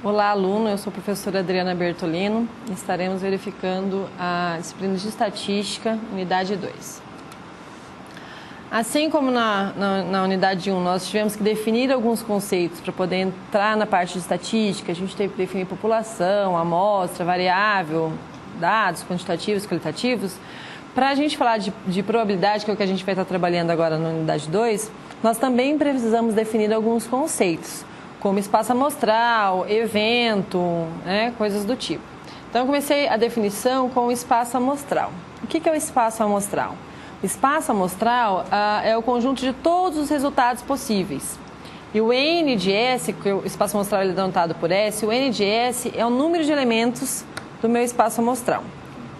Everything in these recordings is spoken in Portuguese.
Olá, aluno. Eu sou a professora Adriana Bertolino e estaremos verificando a disciplina de Estatística, unidade 2. Assim como na unidade 1, nós tivemos que definir alguns conceitos para poder entrar na parte de estatística. A gente teve que definir população, amostra, variável, dados quantitativos, qualitativos. Para a gente falar de probabilidade, que é o que a gente vai estar trabalhando agora na unidade 2, nós também precisamos definir alguns conceitos, como espaço amostral, evento, coisas do tipo. Então, eu comecei a definição com o espaço amostral. O que é o espaço amostral? O espaço amostral é o conjunto de todos os resultados possíveis. E o N de S, que o espaço amostral é denotado por S, o N de S é o número de elementos do meu espaço amostral.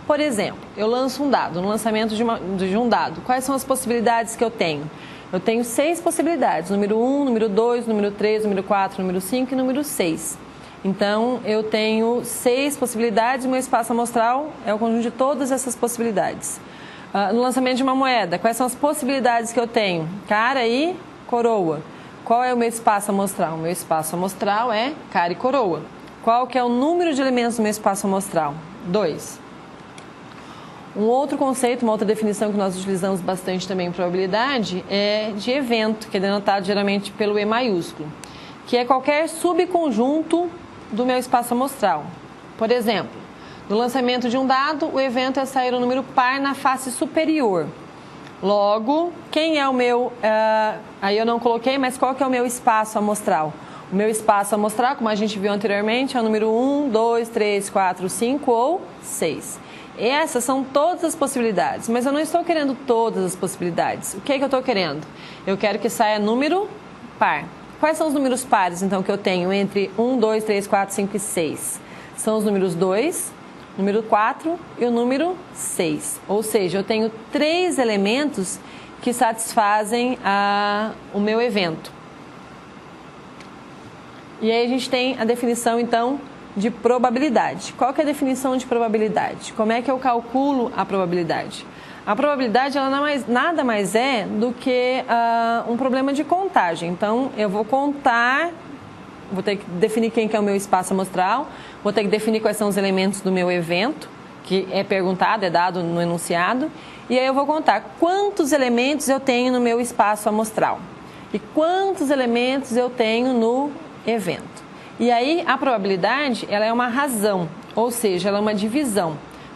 Por exemplo, eu lanço um dado, no lançamento de um dado. Quais são as possibilidades que eu tenho? Eu tenho 6 possibilidades, número 1, número 2, número 3, número 4, número 5 e número 6. Então, eu tenho 6 possibilidades e o meu espaço amostral é o conjunto de todas essas possibilidades. No lançamento de uma moeda, quais são as possibilidades que eu tenho? Cara e coroa. Qual é o meu espaço amostral? O meu espaço amostral é cara e coroa. Qual que é o número de elementos do meu espaço amostral? 2. Um outro conceito, uma outra definição que nós utilizamos bastante também em probabilidade é de evento, que é denotado geralmente pelo E maiúsculo, que é qualquer subconjunto do meu espaço amostral. Por exemplo, no lançamento de um dado, o evento é sair o número par na face superior. Logo, quem é o meu... aí eu não coloquei, mas qual que é o meu espaço amostral? O meu espaço amostral, como a gente viu anteriormente, é o número 1, 2, 3, 4, 5 ou 6. Essas são todas as possibilidades, mas eu não estou querendo todas as possibilidades. O que é que eu estou querendo? Eu quero que saia número par. Quais são os números pares, então, que eu tenho entre 1, 2, 3, 4, 5 e 6? São os números 2, número 4 e o número 6. Ou seja, eu tenho 3 elementos que satisfazem o meu evento. E aí a gente tem a definição, então, de probabilidade. Qual que é a definição de probabilidade? Como é que eu calculo a probabilidade? A probabilidade ela nada mais é do que um problema de contagem. Então, eu vou contar, vou ter que definir quem que é o meu espaço amostral, vou ter que definir quais são os elementos do meu evento, que é perguntado, é dado no enunciado, e aí eu vou contar quantos elementos eu tenho no meu espaço amostral e quantos elementos eu tenho no evento. E aí, a probabilidade, ela é uma razão, ou seja, ela é uma divisão.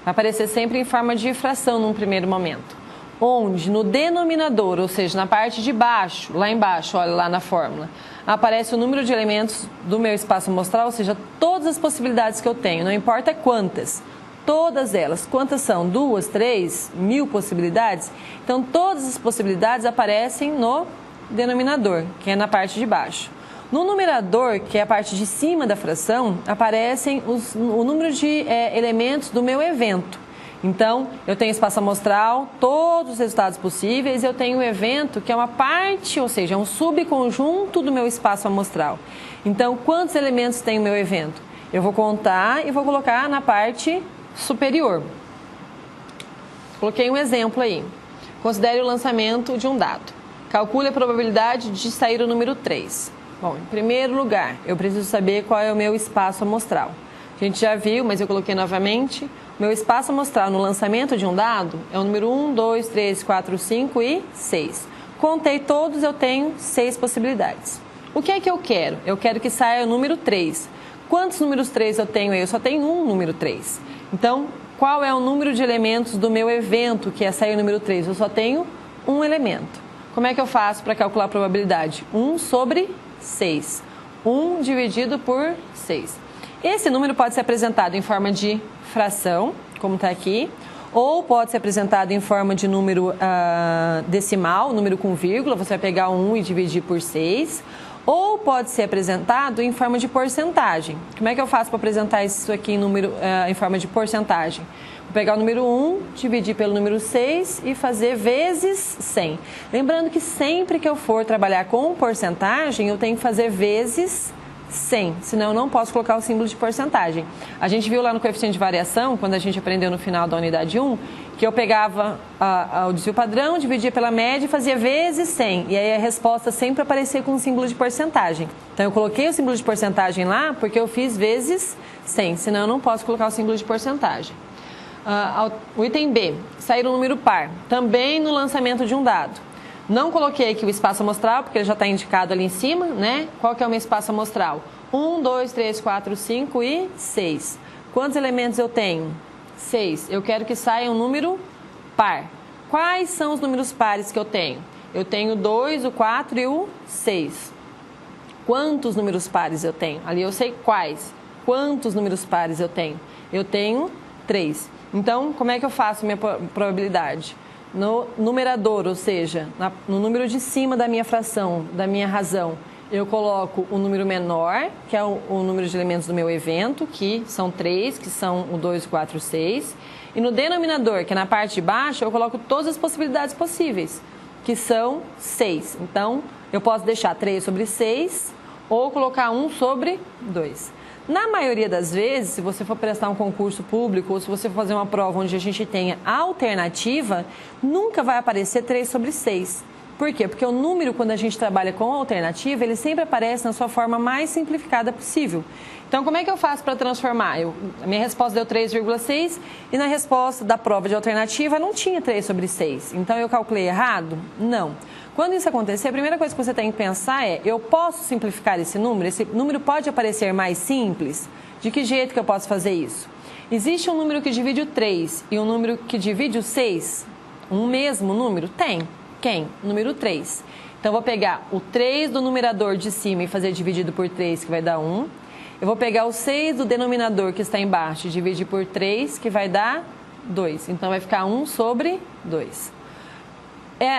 Vai aparecer sempre em forma de fração num primeiro momento. Onde, no denominador, ou seja, na parte de baixo, lá embaixo, olha lá na fórmula, aparece o número de elementos do meu espaço amostral, ou seja, todas as possibilidades que eu tenho, não importa quantas, todas elas. Quantas são? 2, 3, 1000 possibilidades? Então, todas as possibilidades aparecem no denominador, que é na parte de baixo. No numerador, que é a parte de cima da fração, aparecem o número de elementos do meu evento. Então, eu tenho espaço amostral, todos os resultados possíveis, eu tenho o evento, que é uma parte, ou seja, é um subconjunto do meu espaço amostral. Então, quantos elementos tem o meu evento? Eu vou contar e vou colocar na parte superior. Coloquei um exemplo aí. Considere o lançamento de um dado. Calcule a probabilidade de sair o número 3. Bom, em primeiro lugar, eu preciso saber qual é o meu espaço amostral. A gente já viu, mas eu coloquei novamente. O meu espaço amostral no lançamento de um dado é o número 1, 2, 3, 4, 5 e 6. Contei todos, eu tenho 6 possibilidades. O que é que eu quero? Eu quero que saia o número 3. Quantos números 3 eu tenho aí? Eu só tenho um número 3. Então, qual é o número de elementos do meu evento, que é sair o número 3? Eu só tenho um elemento. Como é que eu faço para calcular a probabilidade? 1 sobre 6. 1 dividido por 6. Esse número pode ser apresentado em forma de fração, como está aqui, ou pode ser apresentado em forma de número decimal, número com vírgula, você vai pegar 1 e dividir por 6, ou pode ser apresentado em forma de porcentagem. Como é que eu faço para apresentar isso aqui em forma de porcentagem? Vou pegar o número 1, dividir pelo número 6 e fazer vezes 100. Lembrando que sempre que eu for trabalhar com porcentagem, eu tenho que fazer vezes 100, senão eu não posso colocar o símbolo de porcentagem. A gente viu lá no coeficiente de variação, quando a gente aprendeu no final da unidade 1, que eu pegava o desvio padrão, dividia pela média e fazia vezes 100. E aí a resposta sempre aparecia com um símbolo de porcentagem. Então eu coloquei o símbolo de porcentagem lá porque eu fiz vezes 100, senão eu não posso colocar o símbolo de porcentagem. O item B, sair um número par, também no lançamento de um dado. Não coloquei aqui o espaço amostral, porque ele já está indicado ali em cima, né? Qual que é o meu espaço amostral? 1, 2, 3, 4, 5 e 6. Quantos elementos eu tenho? 6. Eu quero que saia um número par. Quais são os números pares que eu tenho? Eu tenho o 2, o 4 e o 6. Quantos números pares eu tenho? Ali eu sei quais. Quantos números pares eu tenho? Eu tenho 3. Então, como é que eu faço minha probabilidade? No numerador, ou seja, no número de cima da minha fração, da minha razão, eu coloco o número menor, que é o número de elementos do meu evento, que são 3, que são o 2, o 4 e o 6. E no denominador, que é na parte de baixo, eu coloco todas as possibilidades possíveis, que são 6. Então, eu posso deixar 3 sobre 6 ou colocar 1 sobre 2. Na maioria das vezes, se você for prestar um concurso público ou se você for fazer uma prova onde a gente tenha alternativa, nunca vai aparecer 3 sobre 6. Por quê? Porque o número, quando a gente trabalha com alternativa, ele sempre aparece na sua forma mais simplificada possível. Então, como é que eu faço para transformar? A minha resposta deu 3,6 e na resposta da prova de alternativa não tinha 3 sobre 6. Então, eu calculei errado? Não. Quando isso acontecer, a primeira coisa que você tem que pensar é, eu posso simplificar esse número? Esse número pode aparecer mais simples? De que jeito que eu posso fazer isso? Existe um número que divide o 3 e um número que divide o 6? Um mesmo número? Tem. Quem? Número 3. Então, eu vou pegar o 3 do numerador de cima e fazer dividido por 3, que vai dar 1. Eu vou pegar o 6 do denominador que está embaixo e dividir por 3, que vai dar 2. Então, vai ficar 1 sobre 2.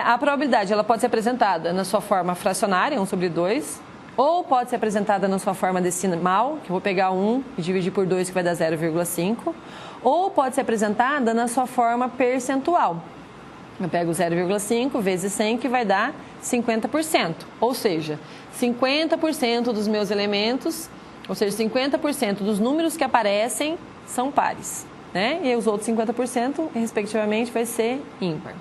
A probabilidade ela pode ser apresentada na sua forma fracionária, 1 sobre 2, ou pode ser apresentada na sua forma decimal, que eu vou pegar 1 e dividir por 2, que vai dar 0,5, ou pode ser apresentada na sua forma percentual. Eu pego 0,5 vezes 100, que vai dar 50%. Ou seja, 50% dos meus elementos, ou seja, 50% dos números que aparecem são pares, né? E os outros 50%, respectivamente, vai ser ímpar.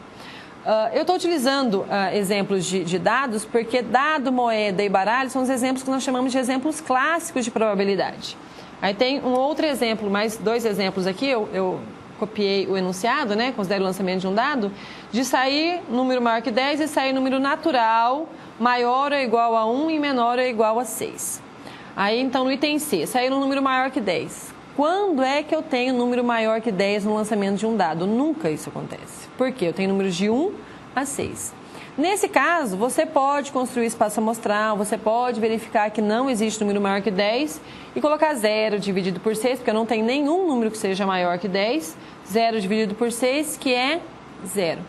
Eu estou utilizando exemplos de dados porque dado, moeda e baralho são os exemplos que nós chamamos de exemplos clássicos de probabilidade. Aí tem um outro exemplo, mais 2 exemplos aqui, eu copiei o enunciado, né, considero o lançamento de um dado, de sair número maior que 10 e sair número natural maior ou igual a 1 e menor ou igual a 6. Aí, então, no item C, sair um número maior que 10. Quando é que eu tenho número maior que 10 no lançamento de um dado? Nunca isso acontece. Por quê? Eu tenho números de 1 a 6. Nesse caso, você pode construir espaço amostral, você pode verificar que não existe número maior que 10 e colocar 0 dividido por 6, porque eu não tenho nenhum número que seja maior que 10. 0 dividido por 6, que é 0.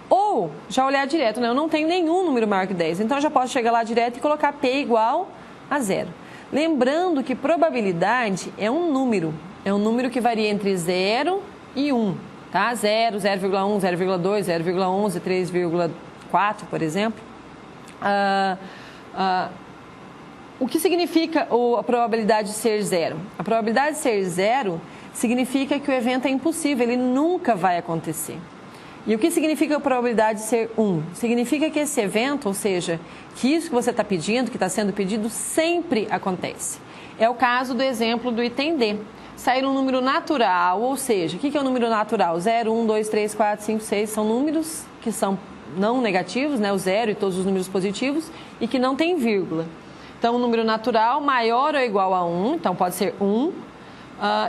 Ou, já olhar direto, né? Eu não tenho nenhum número maior que 10, então eu já posso chegar lá direto e colocar P igual a 0. Lembrando que probabilidade é um número que varia entre 0 e 1, tá? 0, 0,1, 0,2, 0,11, 3,4, por exemplo. O que significa a probabilidade de ser 0? A probabilidade de ser 0 significa que o evento é impossível, ele nunca vai acontecer. E o que significa a probabilidade de ser 1? Significa que esse evento, ou seja, que isso que você está pedindo, que está sendo pedido, sempre acontece. É o caso do exemplo do item D. Sair um número natural, ou seja, o que é um número natural? 0, 1, 2, 3, 4, 5, 6 são números que são não negativos, né? O 0 e todos os números positivos, e que não tem vírgula. Então, um número natural maior ou igual a 1, então pode ser 1.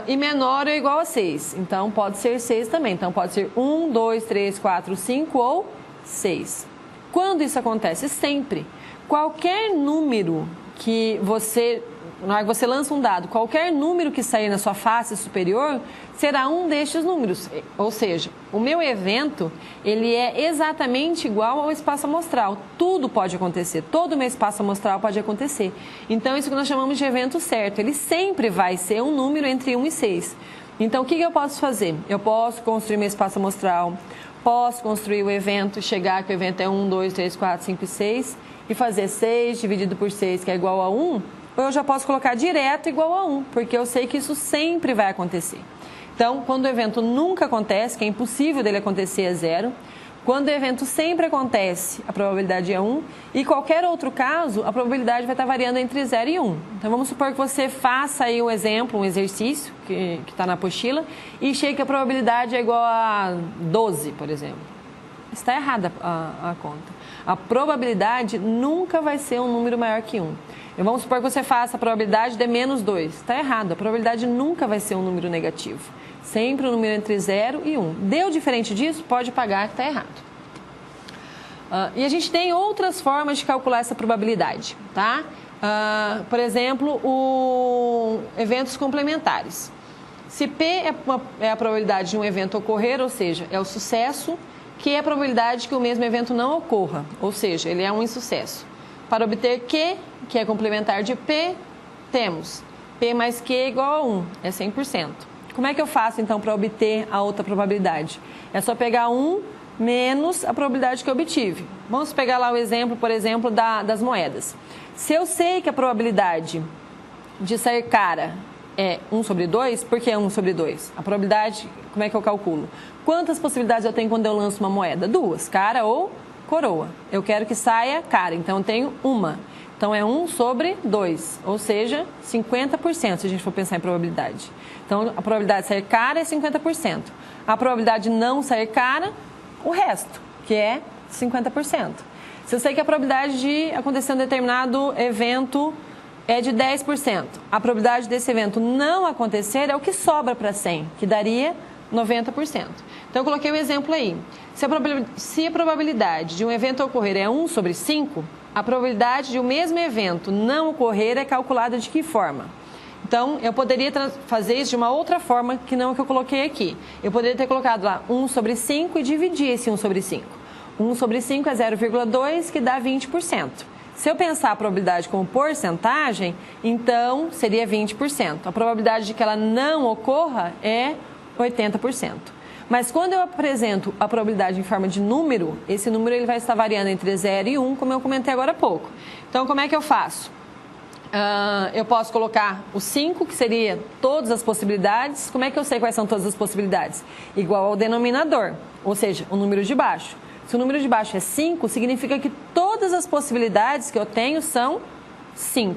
E menor ou igual a 6. Então, pode ser 6 também. Então, pode ser 1, 2, 3, 4, 5 ou 6. Quando isso acontece? Sempre. Qualquer número que você... Na hora que você lança um dado, qualquer número que sair na sua face superior será um destes números. Ou seja, o meu evento, ele é exatamente igual ao espaço amostral. Tudo pode acontecer, todo o meu espaço amostral pode acontecer. Então, isso que nós chamamos de evento certo. Ele sempre vai ser um número entre 1 e 6. Então, o que eu posso fazer? Eu posso construir meu espaço amostral, posso construir o evento, chegar que o evento é 1, 2, 3, 4, 5 e 6 e fazer 6 dividido por 6, que é igual a 1. Ou eu já posso colocar direto igual a 1, porque eu sei que isso sempre vai acontecer. Então, quando o evento nunca acontece, que é impossível dele acontecer, é 0. Quando o evento sempre acontece, a probabilidade é 1. E qualquer outro caso, a probabilidade vai estar variando entre 0 e 1. Então, vamos supor que você faça aí um exemplo, um exercício, que está na apostila, e chegue que a probabilidade é igual a 12, por exemplo. Está errada a conta. A probabilidade nunca vai ser um número maior que 1. E vamos supor que você faça a probabilidade de menos 2. Está errado. A probabilidade nunca vai ser um número negativo. Sempre um número entre 0 e 1. Deu diferente disso, pode pagar que está errado. E a gente tem outras formas de calcular essa probabilidade, tá? Por exemplo, eventos complementares. Se P é a probabilidade de um evento ocorrer, ou seja, é o sucesso, Q é a probabilidade que o mesmo evento não ocorra, ou seja, ele é um insucesso. Para obter Q, que é complementar de P, temos P mais Q igual a 1, é 100%. Como é que eu faço, então, para obter a outra probabilidade? É só pegar 1 menos a probabilidade que eu obtive. Vamos pegar lá o exemplo, por exemplo, das moedas. Se eu sei que a probabilidade de sair cara é 1 sobre 2, por que 1 sobre 2? A probabilidade, como é que eu calculo? Quantas possibilidades eu tenho quando eu lanço uma moeda? 2, cara ou coroa. Eu quero que saia cara, então eu tenho uma. Então é 1 sobre 2, ou seja, 50% se a gente for pensar em probabilidade. Então a probabilidade de sair cara é 50%. A probabilidade de não sair cara, o resto, que é 50%. Se eu sei que a probabilidade de acontecer um determinado evento é de 10%, a probabilidade desse evento não acontecer é o que sobra para 100, que daria 90%. Então eu coloquei o exemplo aí. Se a probabilidade de um evento ocorrer é 1 sobre 5, a probabilidade de o mesmo evento não ocorrer é calculada de que forma? Então, eu poderia fazer isso de uma outra forma que não a que eu coloquei aqui. Eu poderia ter colocado lá 1 sobre 5 e dividir esse 1 sobre 5. 1 sobre 5 é 0,2, que dá 20%. Se eu pensar a probabilidade como porcentagem, então seria 20%. A probabilidade de que ela não ocorra é 80%. Mas quando eu apresento a probabilidade em forma de número, esse número ele vai estar variando entre 0 e 1, como eu comentei agora há pouco. Então, como é que eu faço? Eu posso colocar o 5, que seria todas as possibilidades. Como é que eu sei quais são todas as possibilidades? Igual ao denominador, ou seja, o número de baixo. Se o número de baixo é 5, significa que todas as possibilidades que eu tenho são 5.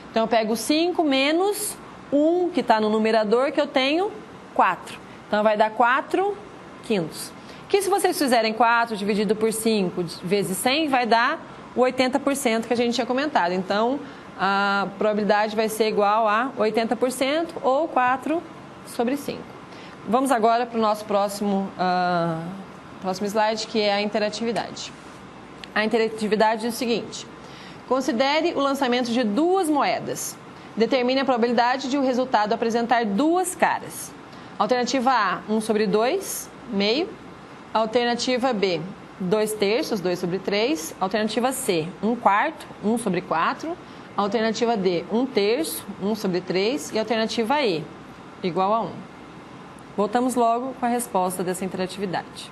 Então, eu pego 5 menos 1, que está no numerador, que eu tenho 4. Então, vai dar 4 quintos. Que se vocês fizerem 4 dividido por 5 vezes 100, vai dar o 80% que a gente tinha comentado. Então, a probabilidade vai ser igual a 80% ou 4 sobre 5. Vamos agora para o nosso próximo slide, que é a interatividade. A interatividade diz o seguinte: considere o lançamento de 2 moedas. Determine a probabilidade de o resultado apresentar 2 caras. Alternativa A, 1 sobre 2, meio. Alternativa B, 2 terços, 2 sobre 3. Alternativa C, 1 quarto, 1 sobre 4. Alternativa D, 1 terço, 1 sobre 3. E alternativa E, igual a 1. Voltamos logo com a resposta dessa interatividade.